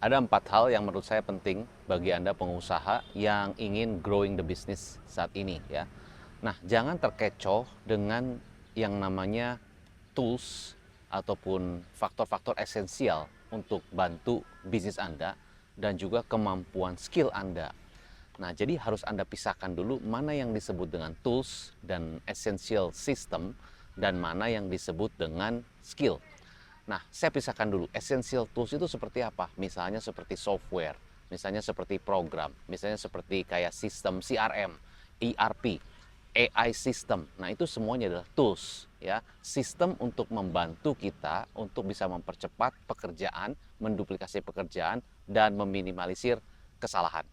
Ada 4 hal yang menurut saya penting bagi Anda pengusaha yang ingin growing the business saat ini ya. Nah, jangan terkecoh dengan yang namanya tools ataupun faktor-faktor esensial untuk bantu bisnis Anda dan juga kemampuan skill Anda. Nah, jadi harus Anda pisahkan dulu mana yang disebut dengan tools dan essential system dan mana yang disebut dengan skill. Nah, saya pisahkan dulu. Essential tools itu seperti apa? Misalnya seperti software, misalnya seperti program, misalnya seperti kayak sistem CRM, ERP, AI system. Nah, itu semuanya adalah tools ya, sistem untuk membantu kita untuk bisa mempercepat pekerjaan, menduplikasi pekerjaan dan meminimalisir kesalahan.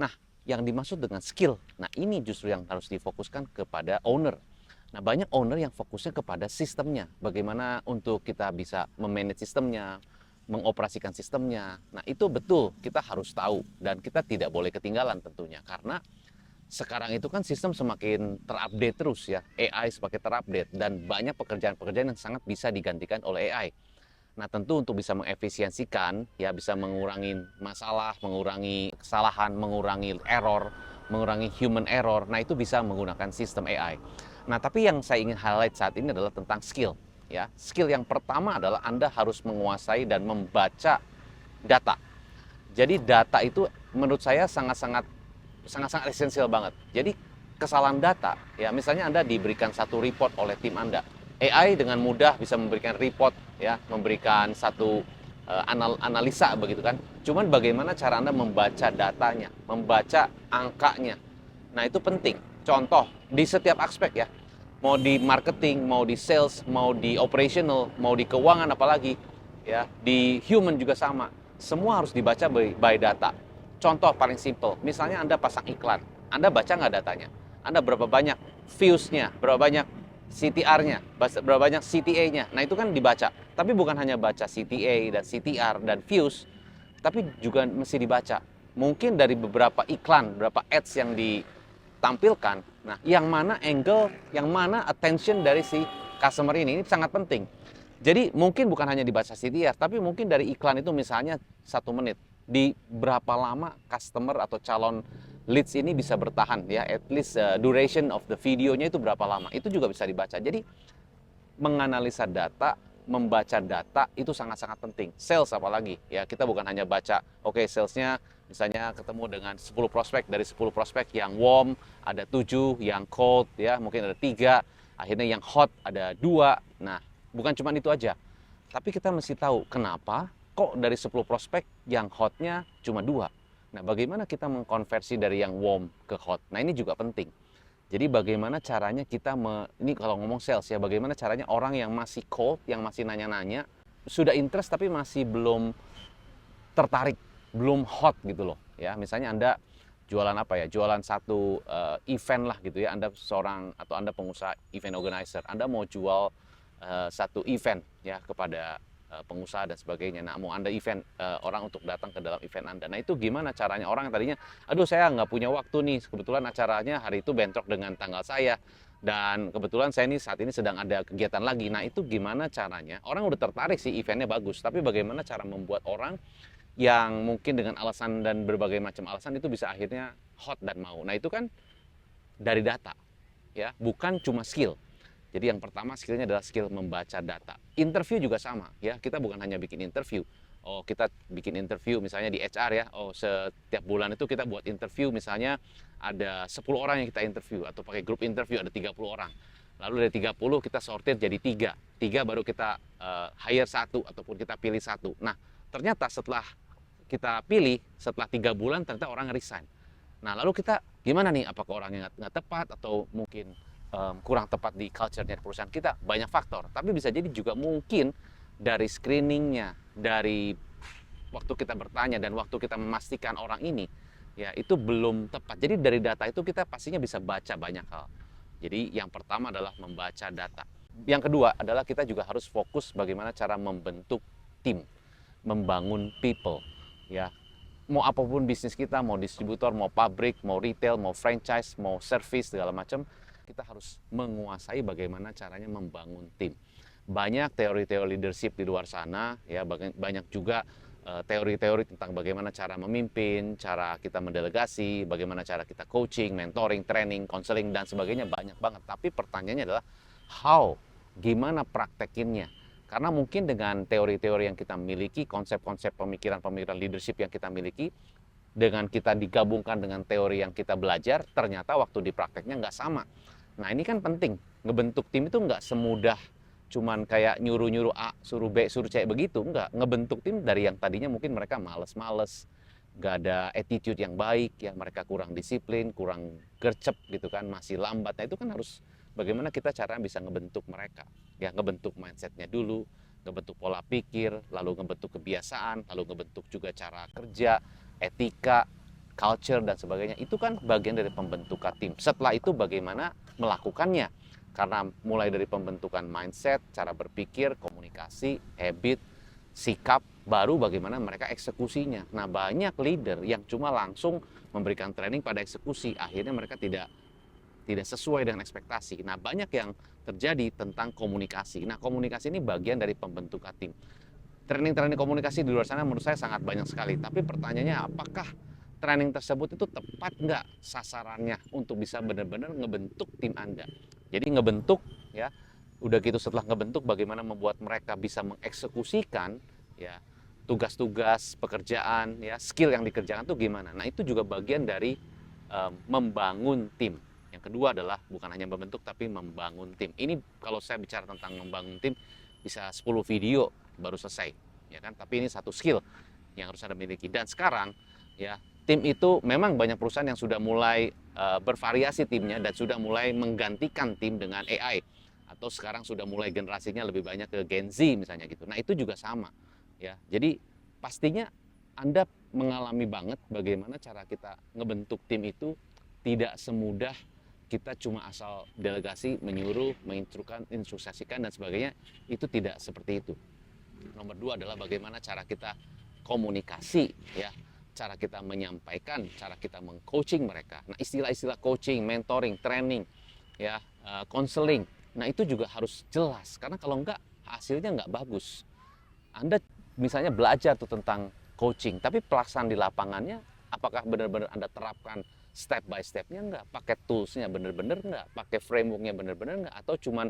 Nah, yang dimaksud dengan skill, nah ini justru yang harus difokuskan kepada owner. Nah, banyak owner yang fokusnya kepada sistemnya, bagaimana untuk kita bisa memanage sistemnya, mengoperasikan sistemnya. Nah, itu betul, kita harus tahu dan kita tidak boleh ketinggalan tentunya, karena sekarang itu kan sistem semakin terupdate terus ya, AI semakin terupdate dan banyak pekerjaan-pekerjaan yang sangat bisa digantikan oleh AI. Nah, tentu untuk bisa mengefisiensikan, ya bisa mengurangi masalah, mengurangi kesalahan, mengurangi error, mengurangi human error. Nah, itu bisa menggunakan sistem AI. Nah, tapi yang saya ingin highlight saat ini adalah tentang skill. Ya, skill yang pertama adalah Anda harus menguasai dan membaca data. Jadi data itu menurut saya sangat-sangat esensial banget. Jadi kesalahan data, ya misalnya Anda diberikan satu report oleh tim Anda, AI dengan mudah bisa memberikan report, ya memberikan satu analisa begitu kan. Cuman bagaimana cara Anda membaca datanya, membaca angkanya. Nah itu penting. Contoh di setiap aspek ya, mau di marketing, mau di sales, mau di operational, mau di keuangan apalagi, ya di human juga sama. Semua harus dibaca by data. Contoh paling simple, misalnya Anda pasang iklan, Anda baca nggak datanya? Anda berapa banyak views-nya, berapa banyak CTR-nya, berapa banyak CTA-nya. Nah itu kan dibaca. Tapi bukan hanya baca CTA dan CTR dan views, tapi juga mesti dibaca. Mungkin dari beberapa iklan, beberapa ads yang ditampilkan, nah yang mana angle, yang mana attention dari si customer ini sangat penting. Jadi mungkin bukan hanya dibaca CTR, tapi mungkin dari iklan itu misalnya 1 menit. Di berapa lama customer atau calon leads ini bisa bertahan ya, at least duration of the videonya itu berapa lama. Itu juga bisa dibaca. Jadi menganalisa data, membaca data itu sangat-sangat penting. Sales apalagi ya, kita bukan hanya baca oke salesnya misalnya ketemu dengan 10 prospek, dari 10 prospek yang warm ada 7, yang cold ya mungkin ada 3, akhirnya yang hot ada 2. Nah, bukan cuma itu aja. Tapi kita mesti tahu kenapa kok dari 10 prospek yang hotnya cuma 2. Nah, bagaimana kita mengkonversi dari yang warm ke hot? Nah, ini juga penting. Jadi bagaimana caranya kita ini kalau ngomong sales ya, bagaimana caranya orang yang masih cold, yang masih nanya-nanya, sudah interest tapi masih belum tertarik, belum hot gitu loh. Ya, misalnya Anda jualan apa ya? Jualan satu event lah gitu ya. Anda seorang atau Anda pengusaha event organizer. Anda mau jual satu event ya kepada pengusaha dan sebagainya. Nah, mau Anda event orang untuk datang ke dalam event Anda. Nah, itu gimana caranya orang yang tadinya, aduh saya nggak punya waktu nih, kebetulan acaranya hari itu bentrok dengan tanggal saya, dan kebetulan saya ini saat ini sedang ada kegiatan lagi. Nah, itu gimana caranya? Orang udah tertarik sih, eventnya bagus, tapi bagaimana cara membuat orang yang mungkin dengan alasan dan berbagai macam alasan itu bisa akhirnya hot dan mau. Nah, itu kan dari data, ya, bukan cuma skill. Jadi yang pertama skillnya adalah skill membaca data. Interview juga sama ya, kita bukan hanya bikin interview. Oh, kita bikin interview misalnya di HR ya. Oh, setiap bulan itu kita buat interview misalnya ada 10 orang yang kita interview atau pakai grup interview ada 30 orang. Lalu dari 30 kita sortir jadi 3. 3 baru kita hire satu ataupun kita pilih satu. Nah, ternyata setelah kita pilih setelah 3 bulan ternyata orang resign. Nah, lalu kita gimana nih? Apakah orangnya nggak tepat atau mungkin kurang tepat di culture-nya perusahaan kita? Banyak faktor. Tapi bisa jadi juga mungkin dari screeningnya, dari waktu kita bertanya dan waktu kita memastikan orang ini, ya itu belum tepat. Jadi dari data itu kita pastinya bisa baca banyak hal. Jadi yang pertama adalah membaca data. Yang kedua adalah kita juga harus fokus bagaimana cara membentuk tim, membangun people, ya mau apapun bisnis kita, mau distributor, mau pabrik, mau retail, mau franchise, mau service, segala macam, kita harus menguasai bagaimana caranya membangun tim. Banyak teori-teori leadership di luar sana, ya banyak juga teori-teori tentang bagaimana cara memimpin, cara kita mendelegasi, bagaimana cara kita coaching, mentoring, training, counseling, dan sebagainya banyak banget. Tapi pertanyaannya adalah how, gimana praktekinnya? Karena mungkin dengan teori-teori yang kita miliki, konsep-konsep pemikiran-pemikiran leadership yang kita miliki, dengan kita digabungkan dengan teori yang kita belajar, ternyata waktu di prakteknya nggak sama. Nah ini kan penting, ngebentuk tim itu nggak semudah cuman kayak nyuruh-nyuruh A, suruh B, suruh C begitu. Enggak, ngebentuk tim dari yang tadinya mungkin mereka males-males, nggak ada attitude yang baik, ya mereka kurang disiplin, kurang gercep gitu kan, masih lambat. Nah itu kan harus bagaimana kita cara bisa ngebentuk mereka. Ya ngebentuk mindsetnya dulu, ngebentuk pola pikir, lalu ngebentuk kebiasaan, lalu ngebentuk juga cara kerja, etika, culture, dan sebagainya. Itu kan bagian dari pembentukan tim. Setelah itu bagaimana melakukannya. Karena mulai dari pembentukan mindset, cara berpikir, komunikasi, habit, sikap, baru bagaimana mereka eksekusinya. Nah banyak leader yang cuma langsung memberikan training pada eksekusi, akhirnya mereka tidak sesuai dengan ekspektasi. Nah banyak yang terjadi tentang komunikasi. Nah komunikasi ini bagian dari pembentukan tim. Training-training komunikasi di luar sana menurut saya sangat banyak sekali. Tapi pertanyaannya apakah training tersebut itu tepat nggak sasarannya untuk bisa benar-benar ngebentuk tim Anda. Jadi ngebentuk ya, udah gitu setelah ngebentuk bagaimana membuat mereka bisa mengeksekusikan ya tugas-tugas pekerjaan ya, skill yang dikerjakan tuh gimana. Nah itu juga bagian dari membangun tim. Yang kedua adalah bukan hanya membentuk tapi membangun tim. Ini kalau saya bicara tentang membangun tim bisa 10 video baru selesai ya kan, tapi ini satu skill yang harus Anda miliki. Dan sekarang ya tim itu memang banyak perusahaan yang sudah mulai bervariasi timnya dan sudah mulai menggantikan tim dengan AI, atau sekarang sudah mulai generasinya lebih banyak ke Gen Z misalnya gitu. Nah itu juga sama ya. Jadi pastinya Anda mengalami banget bagaimana cara kita ngebentuk tim itu tidak semudah kita cuma asal delegasi, menyuruh, menginstruksikan dan sebagainya. Itu tidak seperti itu. Nomor dua adalah bagaimana cara kita komunikasi ya, cara kita menyampaikan, cara kita mengcoaching mereka. Nah istilah-istilah coaching, mentoring, training, ya, counseling. Nah itu juga harus jelas, karena kalau enggak hasilnya enggak bagus. Anda misalnya belajar tuh tentang coaching, tapi pelaksanaan di lapangannya apakah benar-benar Anda terapkan step by stepnya enggak? Pakai toolsnya benar-benar enggak? Pakai frameworknya benar-benar enggak? Atau cuman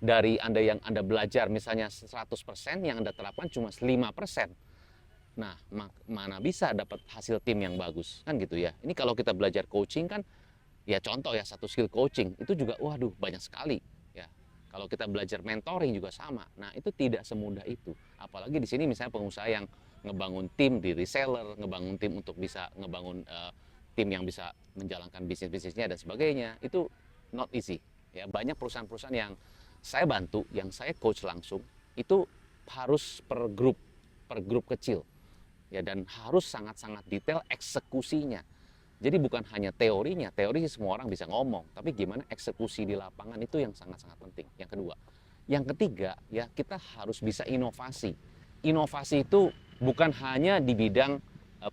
dari Anda yang Anda belajar misalnya 100%, yang Anda terapkan cuma 5%. Nah, mana bisa dapat hasil tim yang bagus, kan gitu ya. Ini kalau kita belajar coaching kan, ya contoh ya, satu skill coaching, itu juga waduh banyak sekali ya. Kalau kita belajar mentoring juga sama. Nah, itu tidak semudah itu. Apalagi di sini misalnya pengusaha yang ngebangun tim di reseller, ngebangun tim untuk bisa ngebangun tim yang bisa menjalankan bisnisnya dan sebagainya. Itu not easy. Ya, banyak perusahaan-perusahaan yang saya bantu, yang saya coach langsung, itu harus per grup kecil. Ya, dan harus sangat-sangat detail eksekusinya. Jadi bukan hanya teorinya, teori semua orang bisa ngomong, tapi gimana eksekusi di lapangan itu yang sangat-sangat penting. Yang kedua. Yang ketiga, ya kita harus bisa inovasi. Inovasi itu bukan hanya di bidang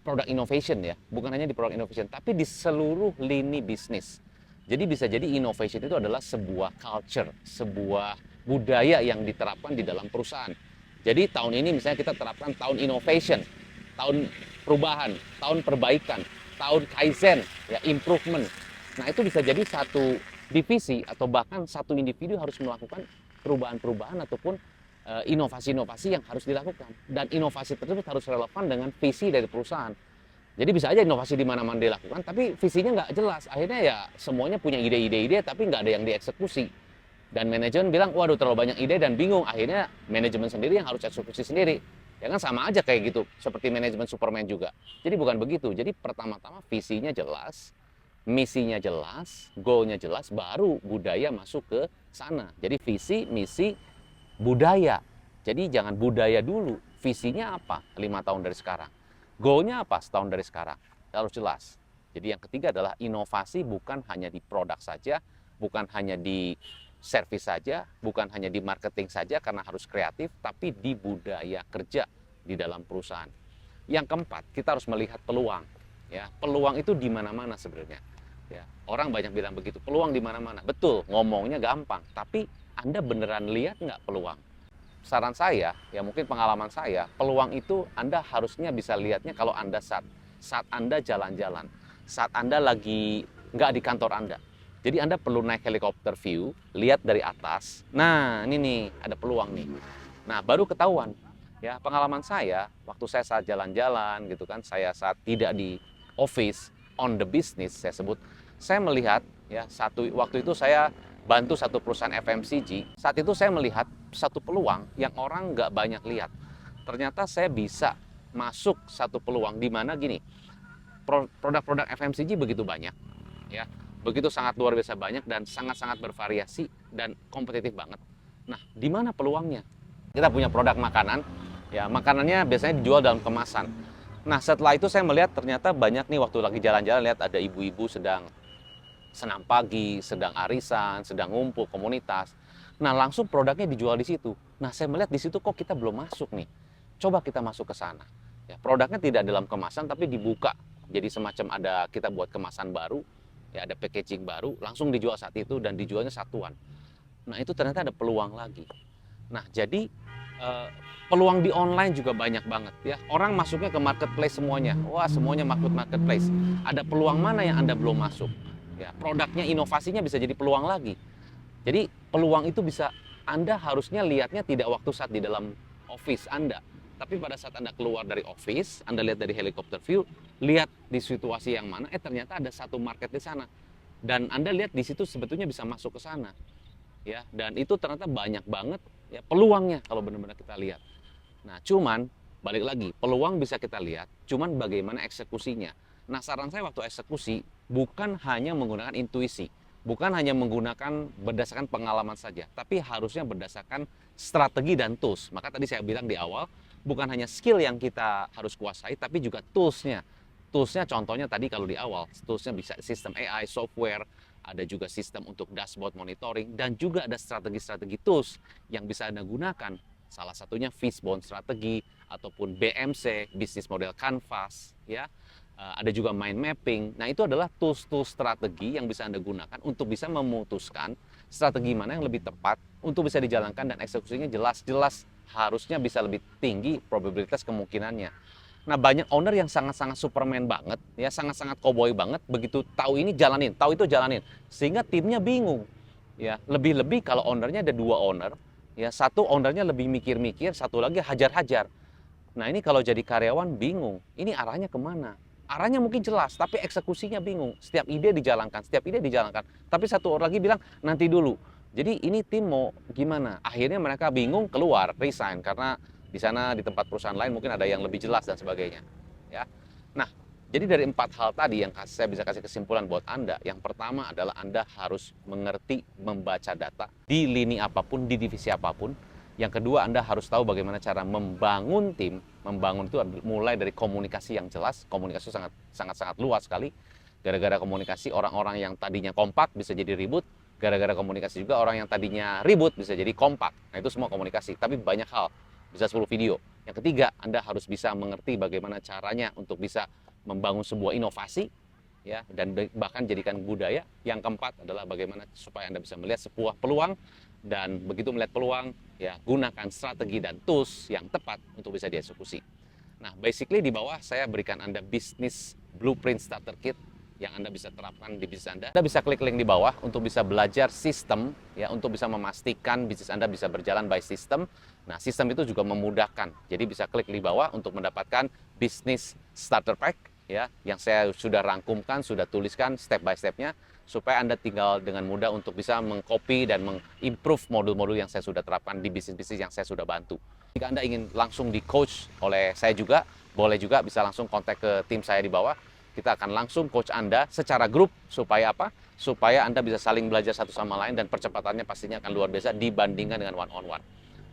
product innovation ya, bukan hanya di product innovation, tapi di seluruh lini bisnis. Jadi bisa jadi innovation itu adalah sebuah culture, sebuah budaya yang diterapkan di dalam perusahaan. Jadi tahun ini misalnya kita terapkan tahun innovation, tahun perubahan, tahun perbaikan, tahun kaizen, ya improvement. Nah itu bisa jadi satu divisi atau bahkan satu individu harus melakukan perubahan-perubahan ataupun inovasi-inovasi yang harus dilakukan. Dan inovasi tersebut harus relevan dengan visi dari perusahaan. Jadi bisa aja inovasi di mana-mana dilakukan, tapi visinya nggak jelas. Akhirnya ya semuanya punya ide-ide, tapi nggak ada yang dieksekusi. Dan manajemen bilang, waduh terlalu banyak ide dan bingung. Akhirnya manajemen sendiri yang harus eksekusi sendiri. Ya kan sama aja kayak gitu, seperti manajemen Superman juga. Jadi bukan begitu. Jadi pertama-tama visinya jelas, misinya jelas, goalnya jelas, baru budaya masuk ke sana. Jadi visi, misi, budaya. Jadi jangan budaya dulu. Visinya apa 5 tahun dari sekarang? Goalnya apa setahun dari sekarang? Harus jelas. Jadi yang ketiga adalah inovasi bukan hanya di produk saja, bukan hanya di service saja, bukan hanya di marketing saja karena harus kreatif, tapi di budaya kerja di dalam perusahaan. Yang keempat, kita harus melihat peluang. Ya, peluang itu di mana-mana sebenarnya. Ya, orang banyak bilang begitu, peluang di mana-mana. Betul, ngomongnya gampang, tapi Anda beneran lihat nggak peluang? saran saya, ya mungkin pengalaman saya, peluang itu Anda harusnya bisa lihatnya kalau Anda saat Anda jalan-jalan, saat Anda lagi nggak di kantor Anda. Jadi Anda perlu naik helikopter view, lihat dari atas. Nah, ini nih, ada peluang nih. Nah, baru ketahuan. Ya, pengalaman saya, waktu saya saat jalan-jalan gitu kan, saya saat tidak di office, on the business, saya sebut, saya melihat, ya, waktu itu saya bantu satu perusahaan FMCG. Saat itu saya melihat satu peluang yang orang nggak banyak lihat. Ternyata saya bisa masuk satu peluang di mana gini, produk-produk FMCG begitu banyak, ya, begitu sangat luar biasa banyak dan sangat-sangat bervariasi dan kompetitif banget. Nah, di mana peluangnya? Kita punya produk makanan, ya, makanannya biasanya dijual dalam kemasan. Nah, setelah itu saya melihat ternyata banyak nih waktu lagi jalan-jalan, lihat ada ibu-ibu sedang senam pagi, sedang arisan, sedang ngumpul komunitas. Nah, langsung produknya dijual di situ. Nah, saya melihat di situ kok kita belum masuk nih. Coba kita masuk ke sana. Ya, produknya tidak dalam kemasan tapi dibuka. Jadi semacam ada kita buat kemasan baru, ya ada packaging baru, langsung dijual saat itu dan dijualnya satuan. Nah, itu ternyata ada peluang lagi. Nah, jadi peluang di online juga banyak banget ya. Orang masuknya ke marketplace semuanya. Wah, semuanya marketplace. Ada peluang mana yang Anda belum masuk? Ya, produknya, inovasinya bisa jadi peluang lagi. Jadi peluang itu bisa Anda harusnya lihatnya tidak waktu saat di dalam office Anda, tapi pada saat Anda keluar dari office, Anda lihat dari helikopter view, lihat di situasi yang mana, ternyata ada satu market di sana. Dan Anda lihat di situ sebetulnya bisa masuk ke sana. Ya, dan itu ternyata banyak banget ya peluangnya kalau benar-benar kita lihat. Nah, cuman balik lagi, peluang bisa kita lihat, cuman bagaimana eksekusinya. Nah, saran saya waktu eksekusi bukan hanya menggunakan intuisi, bukan hanya menggunakan berdasarkan pengalaman saja, tapi harusnya berdasarkan strategi dan tools. Maka tadi saya bilang di awal, bukan hanya skill yang kita harus kuasai, tapi juga toolsnya. Toolsnya contohnya tadi kalau di awal, toolsnya bisa sistem AI, software, ada juga sistem untuk dashboard monitoring, dan juga ada strategi-strategi tools yang bisa Anda gunakan. Salah satunya Fishbone strategi, ataupun BMC, Business Model Canvas, ya. Ada juga mind mapping. Nah, itu adalah tools-tools strategi yang bisa Anda gunakan untuk bisa memutuskan strategi mana yang lebih tepat untuk bisa dijalankan dan eksekusinya jelas-jelas harusnya bisa lebih tinggi probabilitas kemungkinannya. Nah, banyak owner yang sangat-sangat Superman banget, ya sangat-sangat cowboy banget, begitu tahu ini jalanin, tahu itu jalanin, sehingga timnya bingung. Ya, lebih-lebih kalau ownernya ada dua owner, ya satu ownernya lebih mikir-mikir, satu lagi hajar-hajar. Nah, ini kalau jadi karyawan bingung, ini arahnya kemana? Arahnya mungkin jelas, tapi eksekusinya bingung. Setiap ide dijalankan, tapi satu orang lagi bilang nanti dulu. Jadi ini tim mau gimana? Akhirnya mereka bingung, keluar, resign karena di sana di tempat perusahaan lain mungkin ada yang lebih jelas dan sebagainya, ya. Nah, jadi dari 4 hal tadi yang saya bisa kasih kesimpulan buat Anda, yang pertama adalah Anda harus mengerti membaca data di lini apapun, di divisi apapun. Yang kedua, Anda harus tahu bagaimana cara membangun tim. Membangun itu mulai dari komunikasi yang jelas. Komunikasi sangat luas sekali. Gara-gara komunikasi, orang-orang yang tadinya kompak bisa jadi ribut. Gara-gara komunikasi juga, orang yang tadinya ribut bisa jadi kompak. Nah, itu semua komunikasi. Tapi banyak hal, bisa 10 video. Yang ketiga, Anda harus bisa mengerti bagaimana caranya untuk bisa membangun sebuah inovasi, ya, dan bahkan jadikan budaya. Yang keempat adalah bagaimana supaya Anda bisa melihat sebuah peluang, dan begitu melihat peluang, ya gunakan strategi dan tools yang tepat untuk bisa dieksekusi. Nah, basically di bawah saya berikan Anda bisnis blueprint starter kit yang Anda bisa terapkan di bisnis Anda. Anda bisa klik link di bawah untuk bisa belajar sistem, ya, untuk bisa memastikan bisnis Anda bisa berjalan by system. Nah, sistem itu juga memudahkan. Jadi bisa klik di bawah untuk mendapatkan bisnis starter pack, ya, yang saya sudah rangkumkan, sudah tuliskan step by step-nya, supaya Anda tinggal dengan mudah untuk bisa mengcopy dan mengimprove modul-modul yang saya sudah terapkan di bisnis-bisnis yang saya sudah bantu. Jika Anda ingin langsung di coach oleh saya juga, boleh juga bisa langsung kontak ke tim saya di bawah. Kita akan langsung coach Anda secara grup, supaya apa? Supaya Anda bisa saling belajar satu sama lain dan percepatannya pastinya akan luar biasa dibandingkan dengan one on one.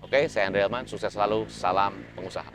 Oke, saya Andre Elman, sukses selalu, salam pengusaha.